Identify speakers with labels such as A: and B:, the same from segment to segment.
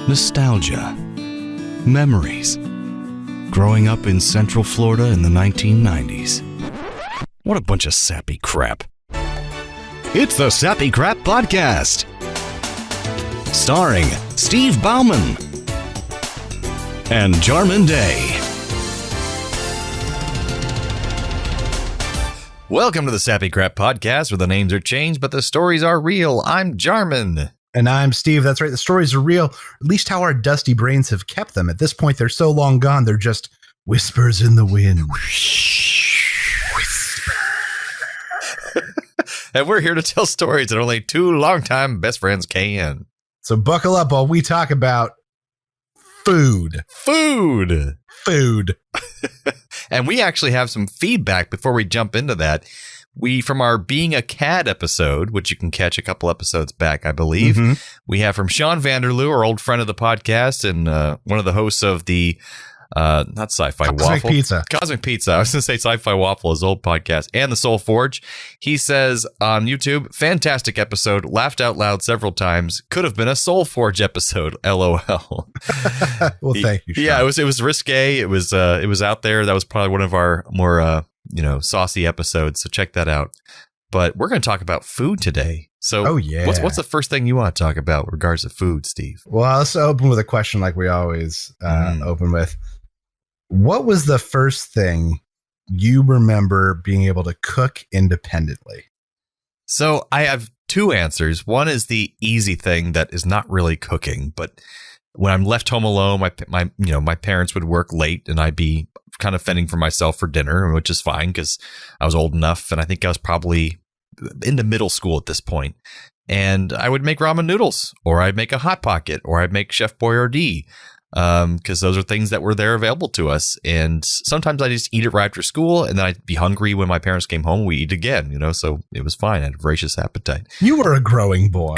A: nostalgia, memories, growing up in Central Florida in the 1990s. What a bunch of sappy crap. It's the Sappy Crap Podcast. Starring Steve Bauman and Jarman Day.
B: Welcome to the Sappy Crap Podcast, where the names are changed, but the stories are real. I'm Jarman.
C: And I'm Steve. That's right. The stories are real, at least how our dusty brains have kept them. At this point, they're so long gone, they're just whispers in the wind.
B: And we're here to tell stories that only two longtime best friends can.
C: So buckle up while we talk about food.
B: Food. And we actually have some feedback before we jump into that. From our Being a Cad episode, which you can catch a couple episodes back, I believe, we have from Sean Vanderloo, our old friend of the podcast and one of the hosts of the not Sci-Fi Waffle. Cosmic Pizza. I was going to say Sci-Fi Waffle, his old podcast, and the Soul Forge. He says on YouTube, fantastic episode, laughed out loud several times. Could have been a Soul Forge episode, LOL.
C: Well, thank you, Sean.
B: Yeah, it was risque. It was out there. That was probably one of our more saucy episodes. So check that out. But we're going to talk about food today. So what's the first thing you want to talk about with regards to food, Steve?
C: Well, let's open with a question like we always open with. What was the first thing you remember being able to cook independently?
B: So I have two answers. One is the easy thing that is not really cooking, but when I'm left home alone, my parents would work late and I'd be kind of fending for myself for dinner, which is fine because I was old enough and I think I was probably into middle school at this point. And I would make ramen noodles, or I'd make a Hot Pocket, or I'd make Chef Boyardee. Because those are things that were there available to us. And sometimes I just eat it right after school, and then I'd be hungry when my parents came home. We eat again, so it was fine. I had a voracious appetite.
C: You were a growing boy.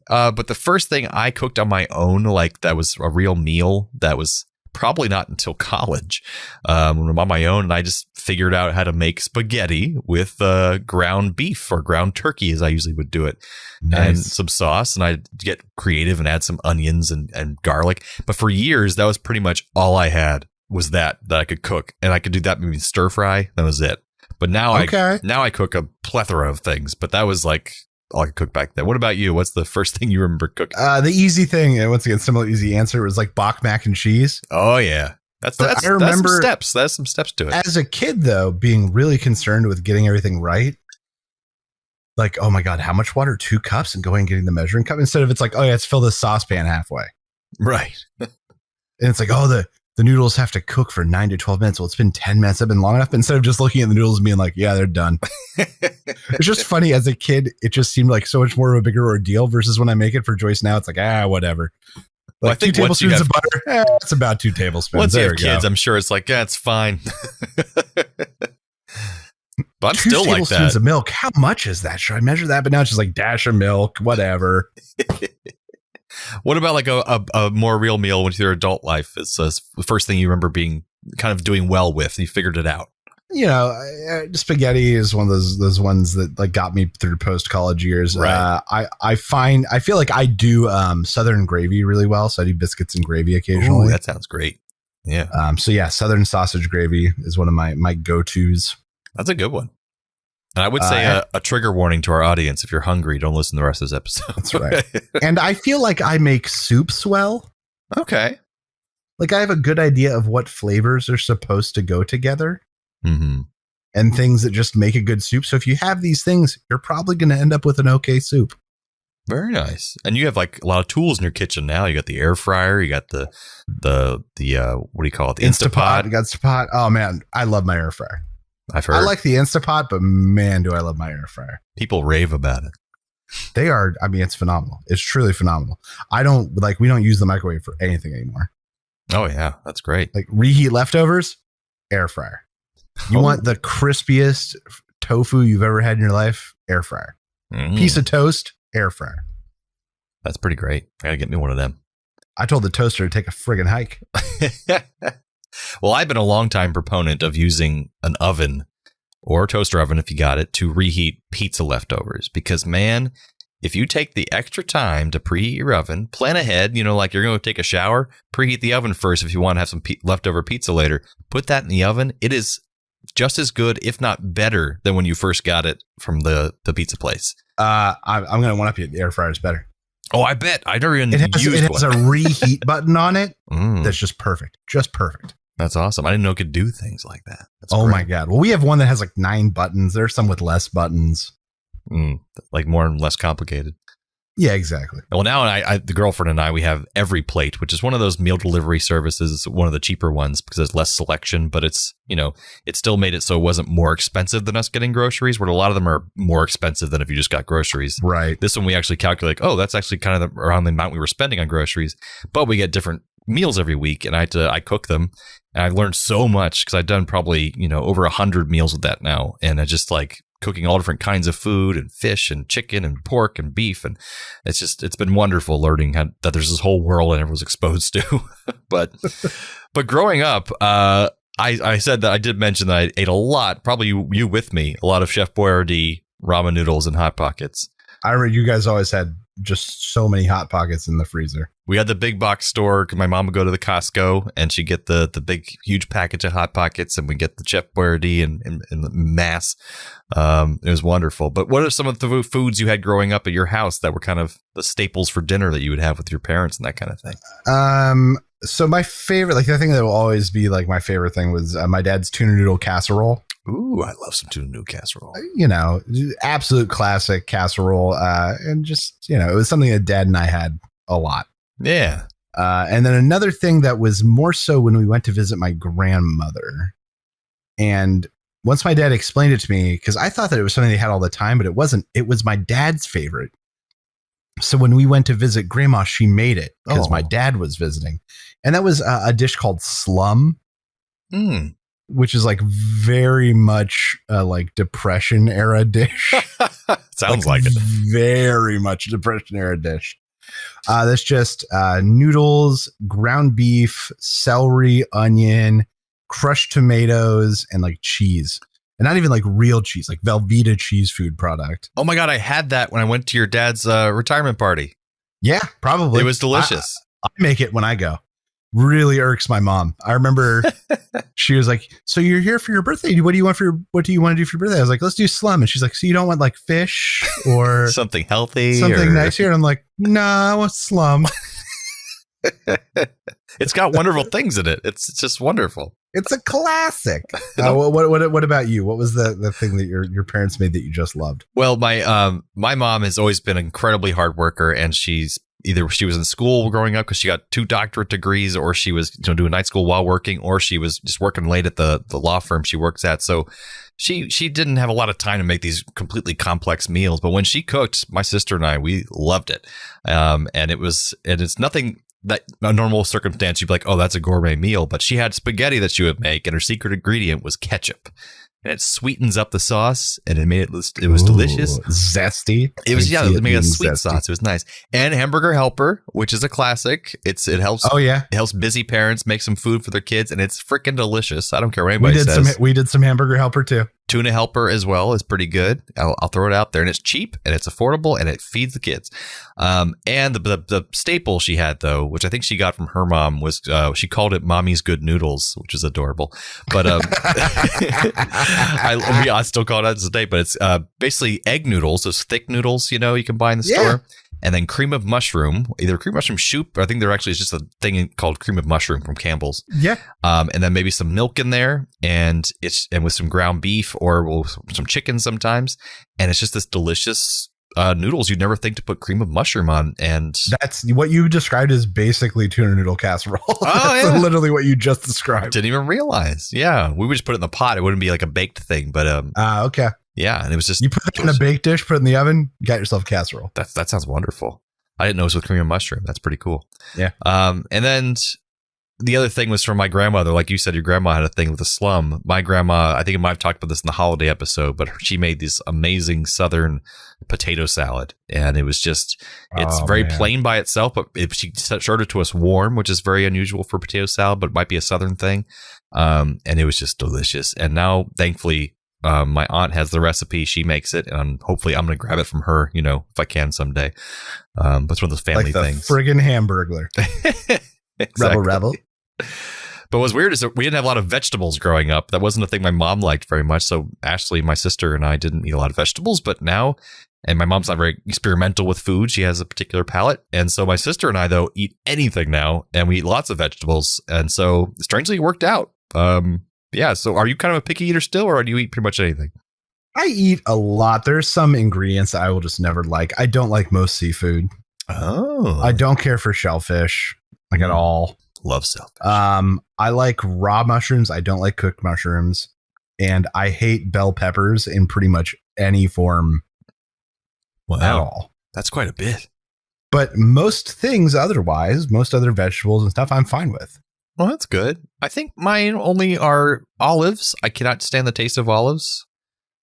B: But the first thing I cooked on my own, like that was a real meal, that was probably not until college. When I'm on my own, and I just figured out how to make spaghetti with ground beef or ground turkey, as I usually would do it. Nice. And some sauce, and I'd get creative and add some onions and garlic. But for years, that was pretty much all I had, was that I could cook. And I could do that, maybe stir fry. That was it. But now I cook a plethora of things. But that was like all I could cook back then. What about you? What's the first thing you remember cooking?
C: The easy thing, and once again, similar easy answer, was like Bach mac and cheese.
B: Oh, yeah. That's some steps. That's some steps to it.
C: As a kid, though, being really concerned with getting everything right. Like, oh my God, how much water? 2 cups, and going and getting the measuring cup. Instead of it's like, oh yeah, let's fill this saucepan halfway.
B: Right.
C: And it's like, oh, the noodles have to cook for 9 to 12 minutes. Well, it's been 10 minutes. I've been long enough. Instead of just looking at the noodles and being like, yeah, they're done. It's just funny. As a kid, it just seemed like so much more of a bigger ordeal versus when I make it for Joyce now. It's like, whatever. Like, I think 2 tablespoons of butter. It's about 2 tablespoons.
B: Once you have kids, I'm sure it's like, yeah, it's fine. But I'm still like that. 2 tablespoons
C: of milk. How much is that? Should I measure that? But now it's just like dash of milk, whatever.
B: What about like a more real meal with your adult life? It's the first thing you remember being kind of doing well with. You figured it out.
C: Spaghetti is one of those ones that like got me through post college years.
B: Right.
C: I feel like I do Southern gravy really well. So I do biscuits and gravy occasionally.
B: Ooh, that sounds great. Yeah.
C: Southern sausage gravy is one of my go-tos.
B: That's a good one. And I would say a trigger warning to our audience: if you're hungry, don't listen to the rest of this episode.
C: That's right. And I feel like I make soups well.
B: Okay.
C: Like I have a good idea of what flavors are supposed to go together.
B: Mm-hmm.
C: And things that just make a good soup. So if you have these things, you're probably going to end up with an okay soup.
B: Very nice. And you have like a lot of tools in your kitchen now. You got the air fryer. You got the what do you call it? The Instapot.
C: You got Instapot. Oh man, I love my air fryer.
B: I've heard.
C: I like the Instapot, but man, do I love my air fryer.
B: People rave about it.
C: They are. I mean, it's phenomenal. It's truly phenomenal. We don't use the microwave for anything anymore.
B: Oh yeah, that's great.
C: Like reheat leftovers, air fryer. You want the crispiest tofu you've ever had in your life? Air fryer. Piece of toast, air fryer.
B: That's pretty great. I gotta get me one of them.
C: I told the toaster to take a friggin' hike.
B: Well, I've been a longtime proponent of using an oven or a toaster oven, if you got it, to reheat pizza leftovers. Because, man, if you take the extra time to preheat your oven, plan ahead, like you're going to take a shower, preheat the oven first if you want to have some leftover pizza later, put that in the oven. It is just as good, if not better, than when you first got it from the pizza place.
C: I'm going to one up you. The air fryer is better.
B: Oh, I bet. I never even
C: used it. It has a reheat button on it.
B: Mm.
C: That's just perfect. Just perfect.
B: That's awesome. I didn't know it could do things like that. That's
C: great.
B: My
C: God. Well, we have one that has like 9 buttons. There's some with less buttons.
B: Like more and less complicated.
C: Yeah, exactly.
B: Well, now the girlfriend and I, we have Every Plate, which is one of those meal delivery services, one of the cheaper ones because there's less selection, but it's, it still made it so it wasn't more expensive than us getting groceries, where a lot of them are more expensive than if you just got groceries.
C: Right.
B: This one we actually calculate, that's actually kind of around the amount we were spending on groceries, but we get different meals every week, and I cook them, and I learned so much because I've done probably, over 100 meals with that now, and I just like cooking all different kinds of food and fish and chicken and pork and beef. And it's been wonderful learning that there's this whole world I never was exposed to. but growing up, I said that I did mention that I ate a lot, probably you with me, a lot of Chef Boyardee ramen noodles and Hot Pockets.
C: I remember you guys always had just so many Hot Pockets in the freezer.
B: We had the big box store. My mom would go to the Costco and she'd get the big, huge package of Hot Pockets, and we get the Chef Boyardee in mass. It was wonderful. But what are some of the foods you had growing up at your house that were kind of the staples for dinner that you would have with your parents and that kind of thing?
C: So my favorite, like the thing that will always be like my favorite thing was my dad's tuna noodle casserole.
B: Ooh, I love some tuna noodle casserole.
C: Absolute classic casserole. And just, it was something that Dad and I had a lot.
B: Yeah.
C: And then another thing that was more so when we went to visit my grandmother. And once my dad explained it to me, because I thought that it was something they had all the time, but it wasn't. It was my dad's favorite. So when we went to visit Grandma, she made it because my dad was visiting. And that was a dish called slum. Which is like very much like Depression era dish.
B: Sounds like it.
C: Very much Depression era dish. That's just noodles, ground beef, celery, onion, crushed tomatoes, and like cheese. And not even like real cheese, like Velveeta cheese food product.
B: Oh my God, I had that when I went to your dad's retirement party.
C: Yeah, probably.
B: It was delicious.
C: I make it when I go. Really irks my mom. I remember she was like, "So you're here for your birthday? What do you want to do for your birthday?" I was like, "Let's do slum." And she's like, "So you don't want like fish or
B: something healthy,
C: something nice here?" And I'm like, "Nah, I want slum."
B: It's got wonderful things in it. It's just wonderful.
C: It's a classic. What about you? What was the thing that your parents made that you just loved?
B: Well, my mom has always been an incredibly hard worker, and either she was in school growing up because she got 2 doctorate degrees, or she was doing night school while working, or she was just working late at the law firm she works at. So she didn't have a lot of time to make these completely complex meals. But when she cooked, my sister and I, we loved it. And it's nothing that a normal circumstance you'd be like, oh, that's a gourmet meal. But she had spaghetti that she would make, and her secret ingredient was ketchup. And it sweetens up the sauce, and it was delicious.
C: Zesty.
B: It made a sweet zesty sauce. It was nice. And Hamburger Helper, which is a classic. It helps. Oh yeah, it helps busy parents make some food for their kids, and it's freaking delicious. I don't care what anybody says.
C: We did some Hamburger Helper too.
B: Tuna Helper as well is pretty good. I'll throw it out there, and it's cheap and it's affordable and it feeds the kids. And the staple she had though, which I think she got from her mom, was she called it "Mommy's Good Noodles," which is adorable. But I still call it that today. But it's basically egg noodles, those thick noodles you can buy in the store. And then cream of mushroom, either cream of mushroom soup, or I think there actually is just a thing called cream of mushroom from Campbell's.
C: Yeah.
B: And then maybe some milk in there, and with some ground beef or some chicken sometimes. And it's just this delicious noodles you'd never think to put cream of mushroom on. And
C: that's what you described as basically tuna noodle casserole.
B: Oh,
C: that's literally what you just described.
B: Didn't even realize. Yeah. We would just put it in the pot. It wouldn't be like a baked thing, but
C: okay.
B: Yeah, and it was just...
C: You put it in a baked dish, put it in the oven, you got yourself casserole.
B: That sounds wonderful. I didn't know it was with cream of mushroom. That's pretty cool.
C: Yeah.
B: And then the other thing was from my grandmother. Like you said, your grandma had a thing with the slum. My grandma, I think I might have talked about this in the holiday episode, but she made this amazing Southern potato salad. And it was just... It's very plain by itself, but she served it to us warm, which is very unusual for potato salad, but it might be a Southern thing. And it was just delicious. And now, thankfully... My aunt has the recipe. She makes it, and hopefully I'm going to grab it from her, if I can someday. But it's one of those family
C: like the
B: things.
C: Friggin' Hamburglar.
B: Exactly.
C: Rebel.
B: But what's weird is that we didn't have a lot of vegetables growing up. That wasn't a thing my mom liked very much. So Ashley, my sister, and I didn't eat a lot of vegetables. But now, and my mom's not very experimental with food. She has a particular palate. And so my sister and I, though, eat anything now. And we eat lots of vegetables. And so strangely, it worked out. Yeah. So are you kind of a picky eater still, or do you eat pretty much anything?
C: I eat a lot. There's some ingredients that I will just never like. I don't like most seafood.
B: Oh.
C: I don't care for shellfish at all.
B: Love shellfish.
C: I like raw mushrooms. I don't like cooked mushrooms. And I hate bell peppers in pretty much any form at all.
B: That's quite a bit.
C: But most things otherwise, most other vegetables and stuff, I'm fine with.
B: Well, that's good. I think mine only are olives. I cannot stand the taste of olives.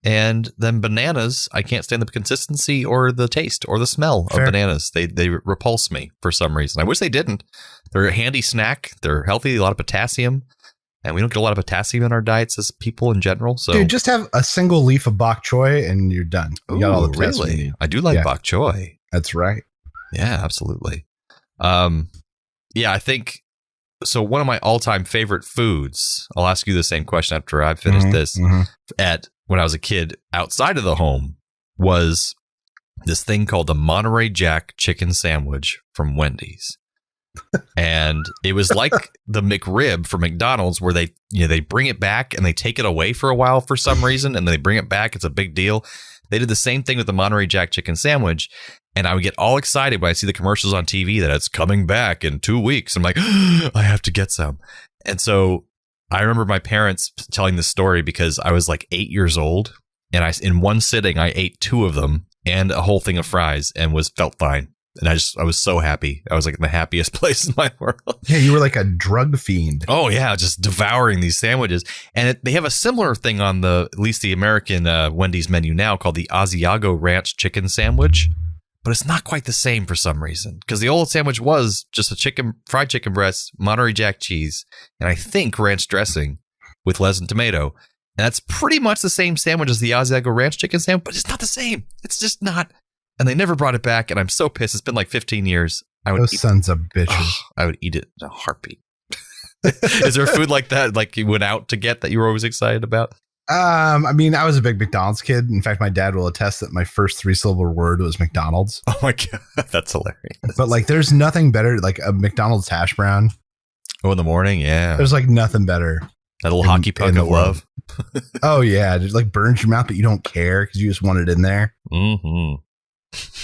B: And then bananas, I can't stand the consistency or the taste or the smell of bananas. They repulse me for some reason. I wish they didn't. They're a handy snack. They're healthy, a lot of potassium. And we don't get a lot of potassium in our diets as people in general. So, dude,
C: just have a single leaf of bok choy and you're done. You got all the potassium you need.
B: I do like bok choy.
C: That's right.
B: Yeah, absolutely. Yeah, I think so. One of my all-time favorite foods, I'll ask you the same question after I've finished this, when I was a kid outside of the home, was this thing called the Monterey Jack chicken sandwich from Wendy's. And it was like the McRib for McDonald's, where they bring it back and they take it away for a while for some reason, and they bring it back. It's a big deal. They did the same thing with the Monterey Jack chicken sandwich. And I would get all excited when I see the commercials on TV that it's coming back in 2 weeks. I'm like, I have to get some. And so I remember my parents telling this story because I was like 8 years old. And in one sitting, I ate 2 of them and a whole thing of fries and felt fine. And I was so happy. I was like in the happiest place in my world.
C: Yeah, you were like a drug fiend.
B: Oh, yeah, just devouring these sandwiches. And they have a similar thing on at least the American Wendy's menu now called the Asiago Ranch chicken sandwich. But it's not quite the same for some reason, because the old sandwich was just a fried chicken breast, Monterey Jack cheese, and I think ranch dressing with lettuce and tomato. And that's pretty much the same sandwich as the Asiago Ranch chicken sandwich, but it's not the same. It's just not. And they never brought it back, and I'm so pissed. It's been like 15 years.
C: Those sons of bitches.
B: Oh, I would eat it in a heartbeat. Is there food like that, like you went out to get, that you were always excited about?
C: I mean, I was a big McDonald's kid. In fact, my dad will attest that my first 3-syllable word was McDonald's.
B: Oh my God. That's hilarious.
C: But like, there's nothing better, like a McDonald's hash brown.
B: Oh, in the morning. Yeah.
C: There's like nothing better.
B: That little hockey puck of love.
C: Oh yeah. It like burns your mouth, but you don't care because you just want it in there.
B: Mm-hmm.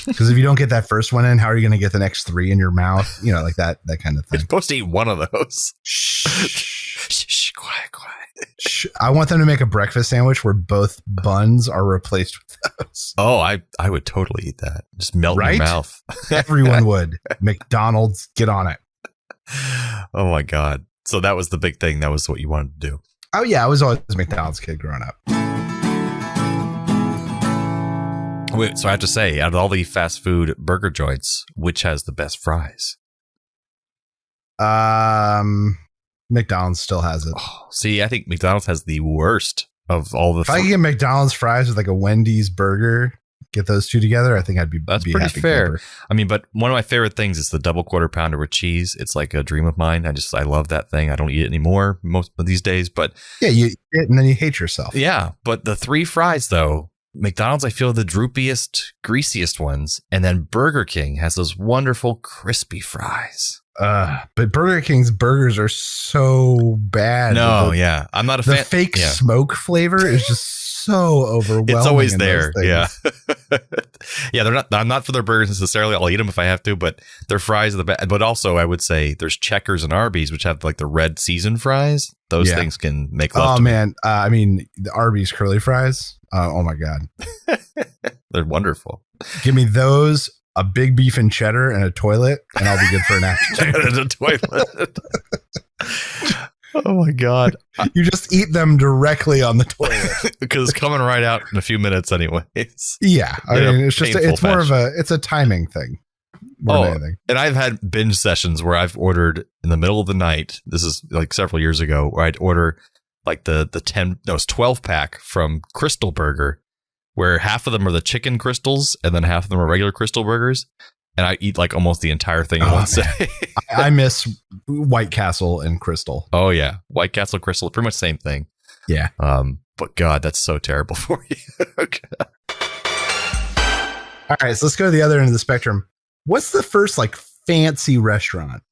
C: Because if you don't get that first one in, how are you going to get the next 3 in your mouth? Like that kind of thing.
B: You're supposed to eat one of those.
C: Shh, quiet. I want them to make a breakfast sandwich where both buns are replaced with those.
B: Oh, I would totally eat that. Just melt in your mouth.
C: Everyone would. McDonald's, get on it.
B: Oh my God. So that was the big thing. That was what you wanted to do.
C: Oh yeah, I was always a McDonald's kid growing up.
B: Wait, so I have to say, out of all the fast food burger joints, which has the best fries?
C: McDonald's still has it.
B: Oh, see, I think McDonald's has the worst of all the.
C: If I could get McDonald's fries with like a Wendy's burger, get those two together, I think I'd be.
B: That's
C: be
B: pretty fair.
C: Camper.
B: I mean, but one of my favorite things is the double quarter pounder with cheese. It's like a dream of mine. I love that thing. I don't eat it anymore most of these days, but
C: yeah, you eat it and then you hate yourself.
B: Yeah, but the 3 fries though. McDonald's, I feel, the droopiest, greasiest ones. And then Burger King has those wonderful, crispy fries.
C: But Burger King's burgers are so bad.
B: No, yeah. I'm not a fan.
C: The fake smoke flavor is just so overwhelming.
B: It's always there. Yeah. Yeah, I'm not for their burgers necessarily. I'll eat them if I have to, but their fries are the best. But also, I would say there's Checkers and Arby's, which have like the red seasoned fries. Those things can make love to
C: man. I mean, the Arby's curly fries. Oh my God.
B: They're wonderful.
C: Give me those, a big beef and cheddar, and a toilet, and I'll be good for an afternoon.
B: And a toilet. Oh my God.
C: You just eat them directly on the toilet.
B: Because it's coming right out in a few minutes anyways.
C: Yeah. I mean, it's more of a timing thing. More than anything.
B: And I've had binge sessions where I've ordered in the middle of the night. This is like several years ago, where I'd order like the 12 pack from Crystal Burger, where half of them are the chicken crystals and then half of them are regular Crystal Burgers. And I eat like almost the entire thing in one sitting.
C: I miss White Castle and Crystal.
B: Oh yeah, White Castle, Crystal, pretty much the same thing.
C: Yeah.
B: But God, that's so terrible for you.
C: All right, so let's go to the other end of the spectrum. What's the first like fancy restaurant,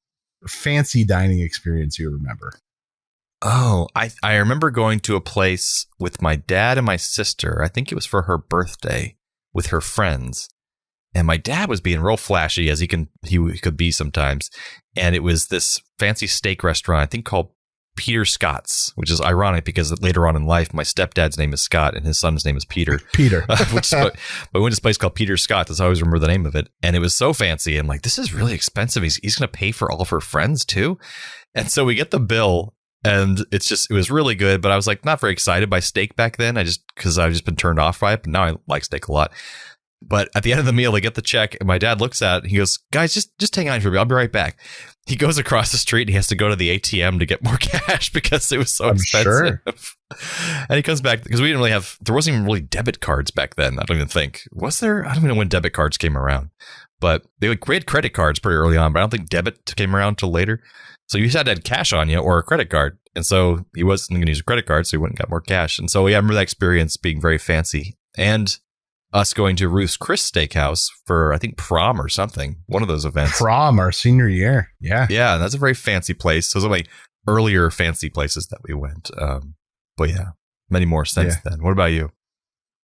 C: fancy dining experience you remember?
B: Oh, I remember going to a place with my dad and my sister. I think it was for her birthday with her friends. And my dad was being real flashy, as he could be sometimes. And it was this fancy steak restaurant, I think called Peter Scott's, which is ironic because later on in life, my stepdad's name is Scott and his son's name is Peter.
C: Peter.
B: But we went to this place called Peter Scott's. That's how I always remember the name of it. And it was so fancy. And like, this is really expensive. He's going to pay for all of her friends too. And so we get the bill. And it was really good, but I was like not very excited by steak back then. Because I've just been turned off by it. But now I like steak a lot. But at the end of the meal, they get the check, and my dad looks at it. And he goes, "Guys, just hang on for me. I'll be right back." He goes across the street. And he has to go to the ATM to get more cash because it was so expensive. Sure. And he comes back because there wasn't even really debit cards back then. I don't even think. Was there? I don't even know when debit cards came around. But they would create credit cards pretty early on, but I don't think debit came around until later. So you had to have cash on you or a credit card. And so he wasn't going to use a credit card, so he went and got more cash. And so I remember that experience being very fancy. And us going to Ruth's Chris Steakhouse for, I think, prom or something. One of those events.
C: Prom, our senior year. Yeah.
B: Yeah, that's a very fancy place. Those are my earlier fancy places that we went. But yeah, many more since then. What about you?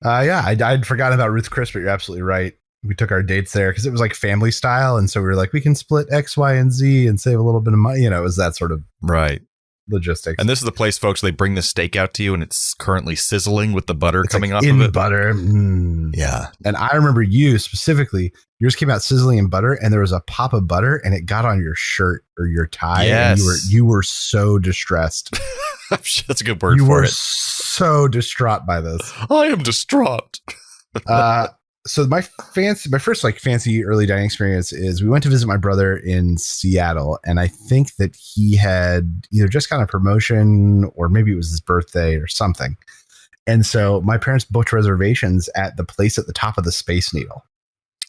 C: I'd forgotten about Ruth's Chris, but you're absolutely right. We took our dates there because it was like family style. And so we were like, we can split X, Y, and Z and save a little bit of money. It was that sort of logistics.
B: And this is the place, folks, they bring the steak out to you and it's currently sizzling with the butter coming off
C: in
B: of it.
C: Butter.
B: Yeah.
C: And I remember you specifically, yours came out sizzling in butter and there was a pop of butter and it got on your shirt or your tie.
B: Yes.
C: And you were so distressed.
B: That's a good word
C: for it. You were
B: so
C: distraught by this.
B: I am distraught.
C: So my first like fancy early dining experience is we went to visit my brother in Seattle, and I think that he had either just gotten a promotion or maybe it was his birthday or something. And so my parents booked reservations at the place at the top of the Space Needle.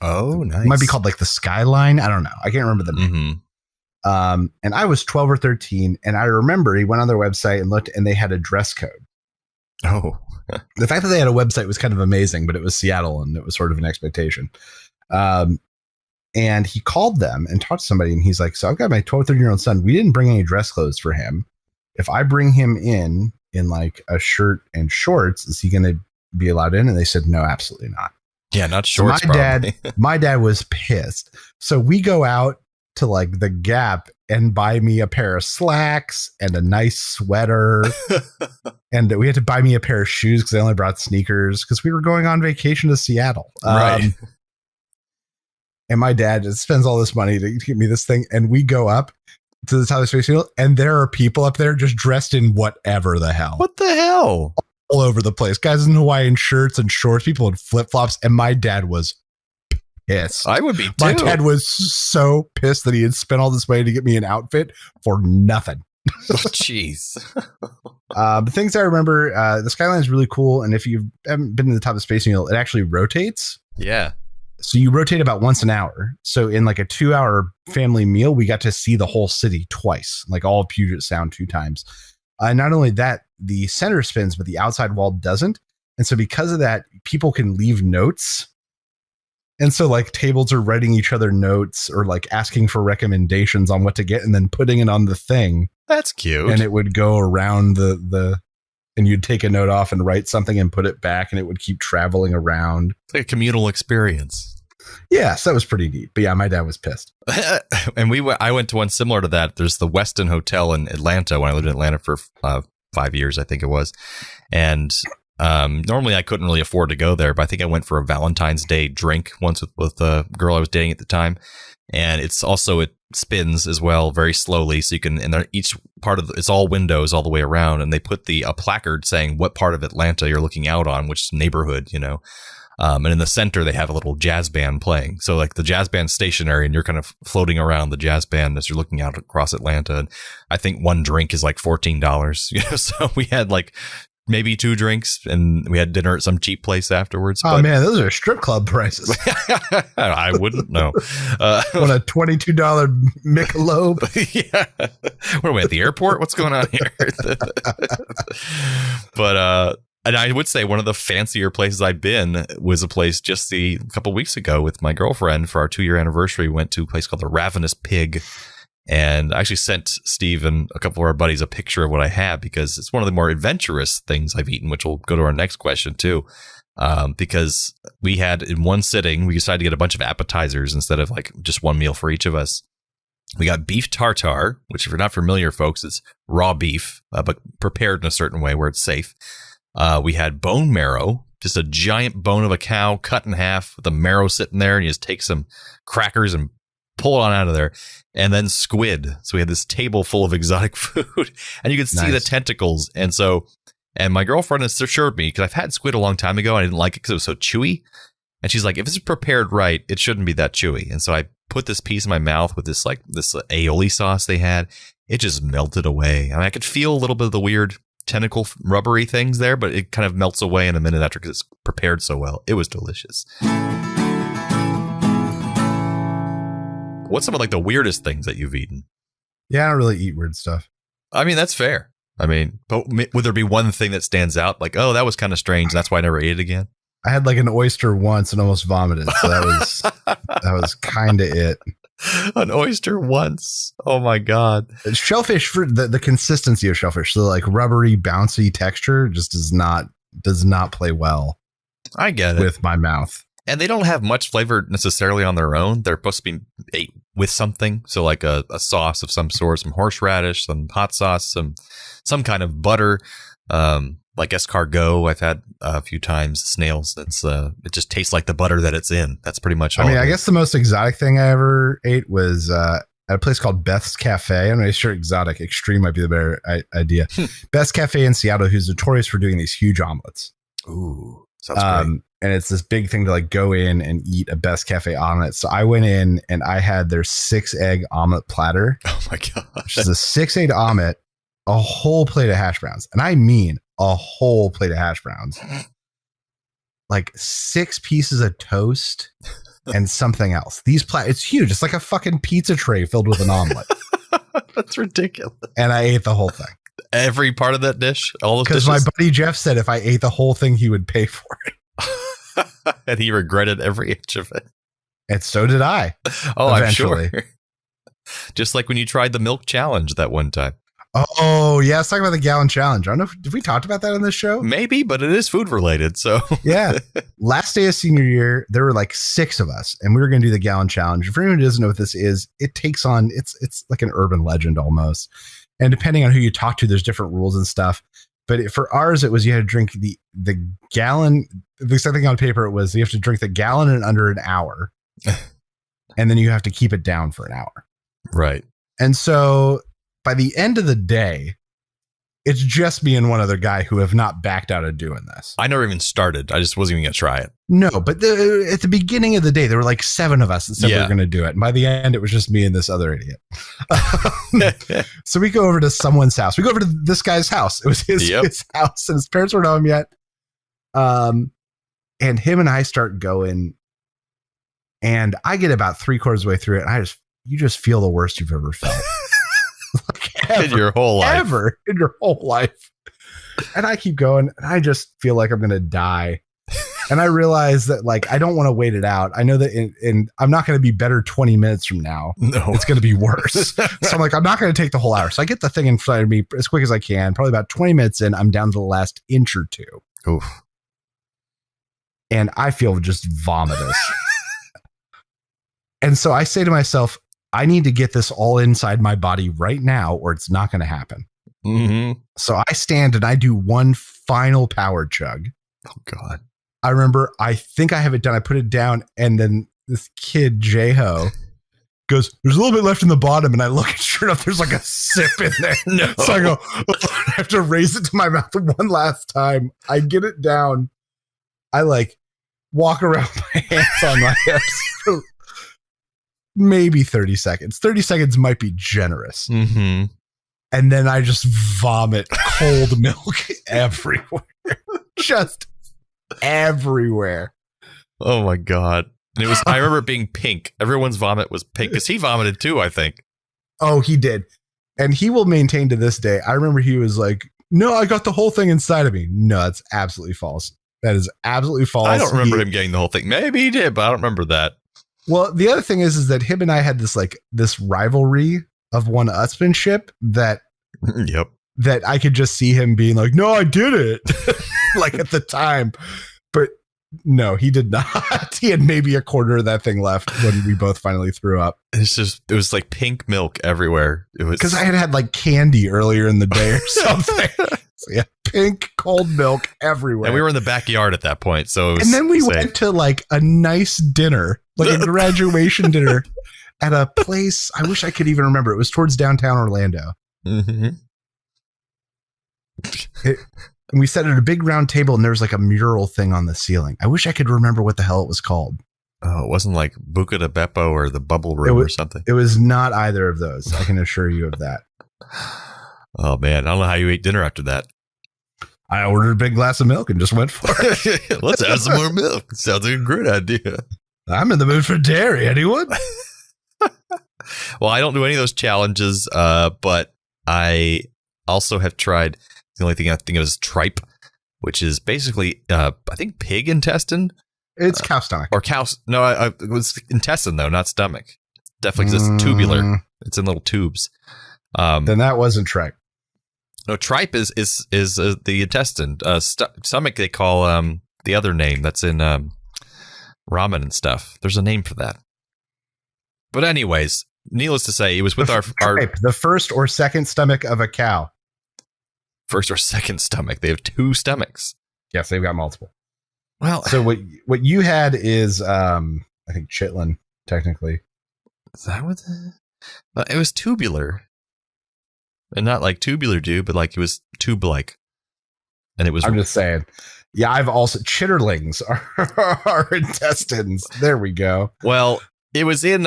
B: Oh, nice.
C: It might be called like the Skyline. I don't know. I can't remember the name. Mm-hmm. And I was 12 or 13, and I remember he went on their website and looked, and they had a dress code.
B: Oh.
C: The fact that they had a website was kind of amazing, but it was Seattle and it was sort of an expectation. And he called them and talked to somebody and he's like, so I've got my 12, 13-year-old son. We didn't bring any dress clothes for him. If I bring him in like a shirt and shorts, is he going to be allowed in? And they said, no, absolutely not.
B: Yeah, not shorts.
C: So my dad was pissed. So we go out to like the Gap and buy me a pair of slacks and a nice sweater. And we had to buy me a pair of shoes because I only brought sneakers because we were going on vacation to Seattle.
B: Right.
C: And my dad just spends all this money to get me this thing. And we go up to the top of the Space Needle and there are people up there just dressed in whatever the hell.
B: What the hell?
C: All over the place. Guys in Hawaiian shirts and shorts, people in flip-flops. And my dad was pissed.
B: I would be too.
C: My dad was so pissed that he had spent all this money to get me an outfit for nothing.
B: Oh, jeez.
C: The things I remember, the Skyline is really cool. And if you haven't been to the top of the Space Needle, it actually rotates.
B: Yeah.
C: So you rotate about once an hour. So in like a 2-hour family meal, we got to see the whole city twice, like all of Puget Sound 2 times. Not only that, the center spins, but the outside wall doesn't. And so because of that, people can leave notes. And so like tables are writing each other notes or like asking for recommendations on what to get and then putting it on the thing.
B: That's cute.
C: And it would go around and you'd take a note off and write something and put it back and it would keep traveling around.
B: It's like a communal experience.
C: Yes, that was pretty neat. But yeah, my dad was pissed.
B: And I went to one similar to that. There's the Westin Hotel in Atlanta when I lived in Atlanta for 5 years, I think it was. And normally I couldn't really afford to go there, but I think I went for a Valentine's Day drink once with the girl I was dating at the time. And it spins as well very slowly. So you can, and each part of it's all windows all the way around. And they put a placard saying what part of Atlanta you're looking out on, which neighborhood, And in the center, they have a little jazz band playing. So like the jazz band's stationary and you're kind of floating around the jazz band as you're looking out across Atlanta. And I think one drink is like $14. You know, so we had like maybe 2 drinks and we had dinner at some cheap place afterwards.
C: Oh, man, those are strip club prices.
B: I wouldn't know.
C: What a $22 Michelob.
B: Yeah. What are we at the airport? What's going on here? But, and I would say one of the fancier places I've been was a place just a couple weeks ago with my girlfriend for our 2-year anniversary. We went to a place called the Ravenous Pig. And I actually sent Steve and a couple of our buddies a picture of what I had because it's one of the more adventurous things I've eaten, which will go to our next question too. Because we had in one sitting, we decided to get a bunch of appetizers instead of like just one meal for each of us. We got beef tartare, which if you're not familiar, folks, it's raw beef, but prepared in a certain way where it's safe. We had bone marrow, just a giant bone of a cow cut in half with the marrow sitting there. And you just take some crackers and pull it on out of there. And then squid. So we had this table full of exotic food and you could see the tentacles. And my girlfriend has assured me, because I've had squid a long time ago and I didn't like it because it was so chewy. And she's like, if it's prepared right, it shouldn't be that chewy. And so I put this piece in my mouth with this aioli sauce they had. It just melted away. I mean, I could feel a little bit of the weird tentacle rubbery things there, but it kind of melts away in a minute after because it's prepared so well. It was delicious. What's some of like the weirdest things that you've eaten?
C: Yeah, I don't really eat weird stuff.
B: I mean, that's fair. I mean, but would there be one thing that stands out? Like, oh, that was kind of strange. That's why I never ate it again.
C: I had like an oyster once and almost vomited. So that was kind of it.
B: An oyster once. Oh my God.
C: Shellfish, for the consistency of shellfish. So like rubbery, bouncy texture just does not play well.
B: I get it.
C: With my mouth.
B: And they don't have much flavor necessarily on their own. They're supposed to be ate with something. So like a sauce of some sort, some horseradish, some hot sauce, some kind of butter, like escargot. I've had a few times. Snails. That's it just tastes like the butter that it's in. That's pretty much all.
C: I mean, I guess the most exotic thing I ever ate was at a place called Beth's Cafe. I'm not sure exotic. Extreme might be the better idea. Beth's Cafe in Seattle, who's notorious for doing these huge omelets.
B: Ooh, sounds great.
C: And it's this big thing to like go in and eat a Best Cafe omelet. So I went in and I had their 6-egg omelet platter.
B: Oh my God.
C: Which is a 6-egg omelet, a whole plate of hash browns. And I mean a whole plate of hash browns. Like 6 pieces of toast and something else. It's huge. It's like a fucking pizza tray filled with an omelet.
B: That's ridiculous.
C: And I ate the whole thing.
B: Every part of that dish? All those dishes?
C: Because my buddy Jeff said if I ate the whole thing, he would pay for it.
B: And he regretted every inch of it.
C: And so did I.
B: Oh,
C: eventually.
B: I'm sure. Just like when you tried the milk challenge that one time.
C: Oh, yeah. Let's talk about the gallon challenge. I don't know. Did we talk about that on this show?
B: Maybe, but it is food related. So
C: yeah. Last day of senior year, there were like 6 of us and we were going to do the gallon challenge. For anyone who doesn't know what this is, it takes on, it's like an urban legend almost. And depending on who you talk to, there's different rules and stuff. But for ours, it was you had to drink the gallon. The second thing on paper, it was you have to drink the gallon in under an hour. And then you have to keep it down for an hour.
B: Right.
C: And so by the end of the day, it's just me and one other guy who have not backed out of doing this.
B: I never even started. I just wasn't even going to try it.
C: No, but at the beginning of the day, there were like 7 of us that said we were going to do it. And by the end, it was just me and this other idiot. So we go over to someone's house. We go over to this guy's house. It was his house and his parents weren't home yet. And him and I start going and I get about 3/4 of the way through it. And you just feel the worst you've ever felt.
B: In your whole life.
C: In your whole life. And I keep going and I just feel like I'm going to die. And I realize that like, I don't want to wait it out. I know that I'm not going to be better 20 minutes from now.
B: No,
C: it's going to be worse. So I'm like, I'm not going to take the whole hour. So I get the thing in front of me as quick as I can. Probably about 20 minutes in, I'm down to the last inch or 2.
B: Oof.
C: And I feel just vomitous. And so I say to myself, I need to get this all inside my body right now or it's not going to happen.
B: Mm-hmm.
C: So I stand and I do one final power chug.
B: Oh, God.
C: I remember, I think I have it done. I put it down and then this kid, J-Ho, goes, there's a little bit left in the bottom. And I look and sure enough, there's like a sip in there.
B: No.
C: So I go, I have to raise it to my mouth one last time. I get it down. I like walk around with my hands on my hips for maybe 30 seconds. 30 seconds might be generous.
B: Mm-hmm.
C: And then I just vomit cold milk everywhere. Just everywhere.
B: Oh my God. And it was, I remember it being pink. Everyone's vomit was pink because he vomited too, I think.
C: Oh, he did. And he will maintain to this day. I remember he was like, no, I got the whole thing inside of me. No, that's absolutely false. That is absolutely false.
B: I don't remember him getting the whole thing. Maybe he did, but I don't remember that.
C: Well, the other thing is that him and I had this rivalry of one-upsmanship that
B: Yep.
C: that I could just see him being like, no, I did it. Like at the time. But no, he did not. He had maybe a quarter of that thing left when we both finally threw up.
B: It was like pink milk everywhere. It was
C: because I had like candy earlier in the day or something. So yeah, pink cold milk everywhere.
B: And we were in the backyard at that point. So it was
C: and then we
B: safe.
C: went to like a nice dinner, like a graduation dinner at a place. I wish I could even remember. It was towards downtown Orlando.
B: Mm-hmm.
C: And we sat at a big round table and there was like a mural thing on the ceiling. I wish I could remember what the hell it was called.
B: Oh, it wasn't like Buca de Beppo or the Bubble Room or something.
C: It was not either of those. I can assure you of that.
B: Oh man, I don't know how you ate dinner after that.
C: I ordered a big glass of milk and just went for it.
B: Let's have some more milk. Sounds like a great idea.
C: I'm in the mood for dairy. Anyone?
B: Well, I don't do any of those challenges, but I also have tried. The only thing I think of is tripe, which is basically, I think, pig intestine.
C: It's cow stomach.
B: Or cow. No, it was intestine, though, not stomach. Definitely because it's tubular. It's in little tubes.
C: Then that wasn't tripe.
B: No, tripe is the intestine. Stomach, they call the other name that's in ramen and stuff. There's a name for that. But anyways, needless to say, it was with our
C: the first or second stomach of a cow.
B: First or second stomach. They have two stomachs.
C: Yes, they've got multiple.
B: Well,
C: so what you had is I think chitlin, technically.
B: Is that what it was tubular. And not like tubular do, but like it was tube-like. And it was
C: I'm just saying. Yeah, I've also chitterlings are intestines. There we go.
B: Well, it was in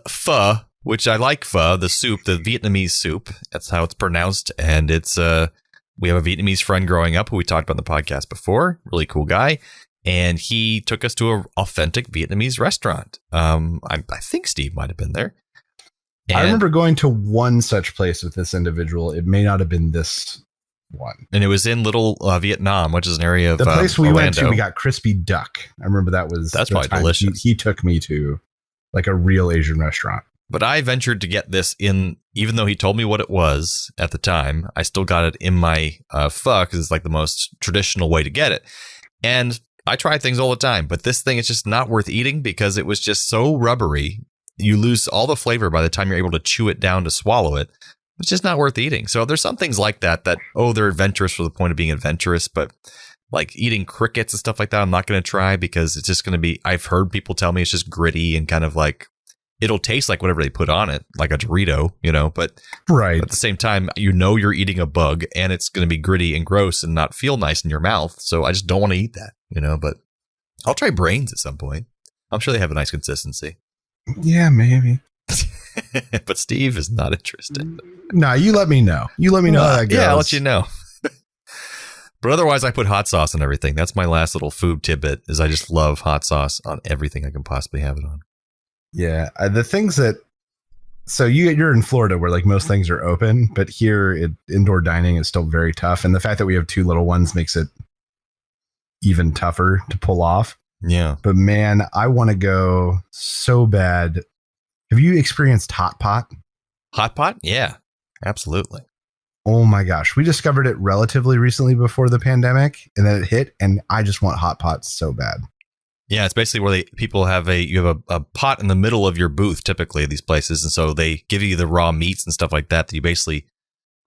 B: pho, which I like pho, the soup, the Vietnamese soup. That's how it's pronounced. And it's we have a Vietnamese friend growing up who we talked about in the podcast before. Really cool guy. And he took us to an authentic Vietnamese restaurant. I think Steve might have been there. And
C: I remember going to one such place with this individual. It may not have been this one.
B: And it was in Little Vietnam, which is an area of
C: the place we
B: Orlando.
C: went to. We got crispy duck. I remember that's
B: probably delicious.
C: He took me to like a real Asian restaurant.
B: But I ventured to get this in, even though he told me what it was at the time, I still got it in my pho because it's like the most traditional way to get it. And I try things all the time, but this thing is just not worth eating because it was just so rubbery. You lose all the flavor by the time you're able to chew it down to swallow it. It's just not worth eating. So there's some things like that, they're adventurous for the point of being adventurous, but like eating crickets and stuff like that, I'm not going to try because it's just going to be, I've heard people tell me it's just gritty and kind of like, it'll taste like whatever they put on it, like a Dorito, but
C: right.
B: At the same time, you're eating a bug and it's going to be gritty and gross and not feel nice in your mouth. So I just don't want to eat that, but I'll try brains at some point. I'm sure they have a nice consistency.
C: Yeah, maybe.
B: But Steve is not interested.
C: No, you let me know. You let me know how that goes.
B: Yeah, I'll let you know. But otherwise, I put hot sauce on everything. That's my last little food tidbit is I just love hot sauce on everything I can possibly have it on.
C: Yeah, the things that so you're in Florida where like most things are open, but here indoor dining is still very tough, and the fact that we have two little ones makes it even tougher to pull off.
B: Yeah,
C: but man, I want to go so bad. Have you experienced hot pot?
B: Hot pot? Yeah, absolutely.
C: Oh my gosh, we discovered it relatively recently before the pandemic, and then it hit, and I just want hot pot so bad.
B: Yeah, it's basically where you have a pot in the middle of your booth, typically at these places. And so they give you the raw meats and stuff like that you basically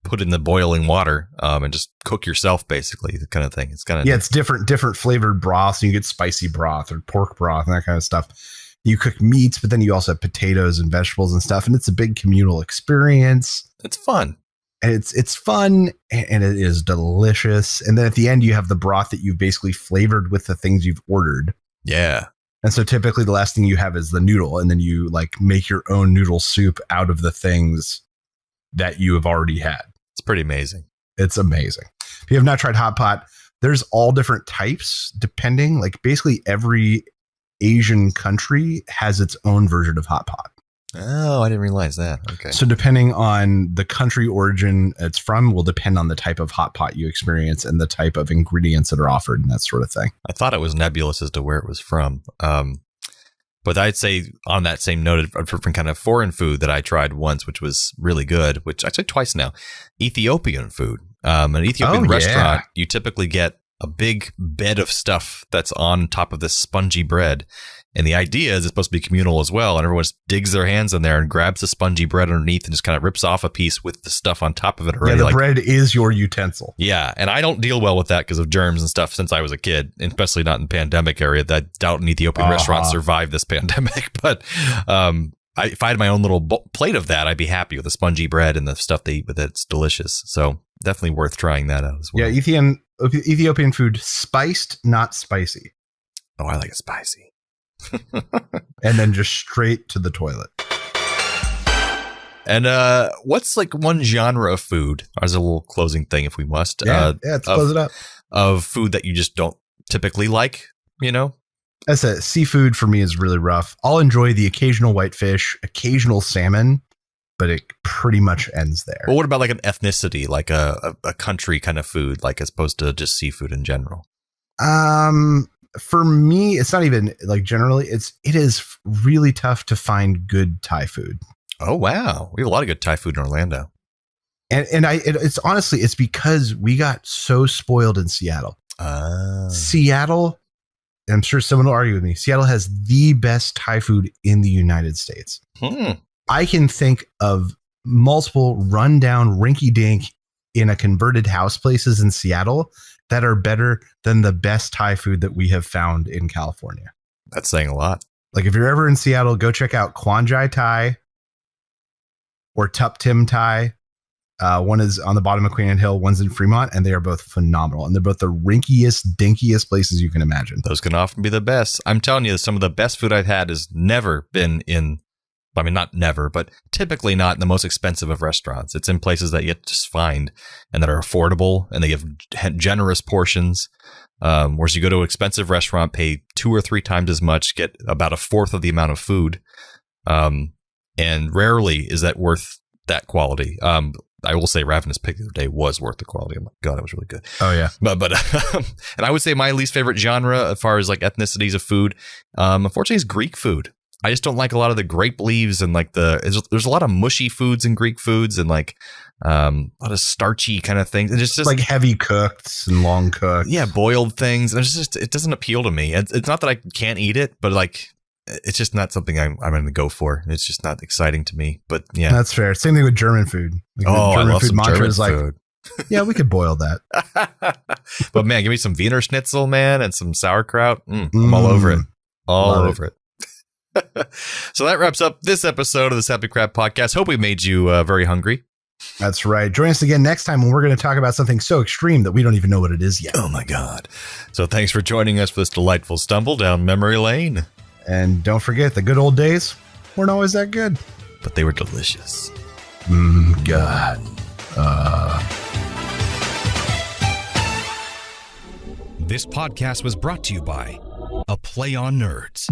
B: put in the boiling water and just cook yourself, basically, the kind of thing. It's kind of
C: it's different flavored broths. You get spicy broth or pork broth and that kind of stuff. You cook meats, but then you also have potatoes and vegetables and stuff. And it's a big communal experience.
B: It's fun.
C: And it's fun and it is delicious. And then at the end, you have the broth that you've basically flavored with the things you've ordered.
B: Yeah.
C: And so typically the last thing you have is the noodle, and then you like make your own noodle soup out of the things that you have already had.
B: It's pretty amazing.
C: It's amazing. If you have not tried hot pot, there's all different types depending, like basically every Asian country has its own version of hot pot.
B: Oh, I didn't realize that. Okay.
C: So depending on the country origin it's from will depend on the type of hot pot you experience and the type of ingredients that are offered and that sort of thing.
B: I thought it was nebulous as to where it was from. But I'd say on that same note, from kind of foreign food that I tried once, which was really good, which I tried twice now, Ethiopian food. An Ethiopian restaurant, you typically get a big bed of stuff that's on top of this spongy bread. And the idea is it's supposed to be communal as well. And everyone just digs their hands in there and grabs the spongy bread underneath and just kind of rips off a piece with the stuff on top of it already.
C: Yeah, the bread is your utensil.
B: Yeah. And I don't deal well with that because of germs and stuff since I was a kid, and especially not in pandemic area. That doubt an Ethiopian restaurant survived this pandemic. But if I had my own little plate of that, I'd be happy with the spongy bread and the stuff they eat with it. It's delicious. So definitely worth trying that out as well.
C: Yeah, Ethiopian food, spiced, not spicy.
B: Oh, I like it spicy.
C: And then just straight to the toilet.
B: And what's like one genre of food, as a little closing thing if we must,
C: let's close it up,
B: of food that you just don't typically like, you know?
C: That's it. Seafood for me is really rough. I'll enjoy the occasional whitefish, occasional salmon, but it pretty much ends there.
B: Well, what about like an ethnicity, like a country kind of food, like as opposed to just seafood in general?
C: For me, it's not even like generally. It is really tough to find good Thai food.
B: Oh wow, we have a lot of good Thai food in Orlando,
C: and it's honestly it's because we got so spoiled in Seattle. Seattle, I'm sure someone will argue with me. Seattle has the best Thai food in the United States. I can think of multiple rundown rinky-dink in a converted house places in Seattle that are better than the best Thai food that we have found in California.
B: That's saying a lot.
C: Like if you're ever in Seattle, go check out Kwan Jai Thai or Tup Tim Thai. One is on the bottom of Queen Anne Hill, one's in Fremont, and they are both phenomenal. And they're both the rinkiest, dinkiest places you can imagine.
B: Those can often be the best. I'm telling you, some of the best food I've had has never been in, I mean, not never, but typically not in the most expensive of restaurants. It's in places that you just find and that are affordable, and they give generous portions. Whereas you go to an expensive restaurant, pay 2 or 3 times as much, get about a fourth of the amount of food. And rarely is that worth that quality. I will say Ravenous Pig the other day was worth the quality. Oh my God, it was really good.
C: Oh yeah.
B: But and I would say my least favorite genre as far as like ethnicities of food, unfortunately, is Greek food. I just don't like a lot of the grape leaves and like there's a lot of mushy foods in Greek foods and like a lot of starchy kind of things. And it's just
C: like heavy cooked and long cooked.
B: Yeah, boiled things. And it doesn't appeal to me. It's not that I can't eat it, but like it's just not something I'm going to go for. It's just not exciting to me. But yeah,
C: that's fair. Same thing with German food. Like
B: I love some German food.
C: Yeah, we could boil that.
B: But man, give me some Wiener Schnitzel, man, and some sauerkraut. I'm all over it. All over it. So that wraps up this episode of the Sappy Crab Podcast. Hope we made you very hungry.
C: That's right. Join us again next time when we're going to talk about something so extreme that we don't even know what it is yet.
B: Oh my God. So thanks for joining us for this delightful stumble down memory lane.
C: And don't forget, the good old days weren't always that good.
B: But they were delicious.
C: God.
A: This podcast was brought to you by A Play on Nerds.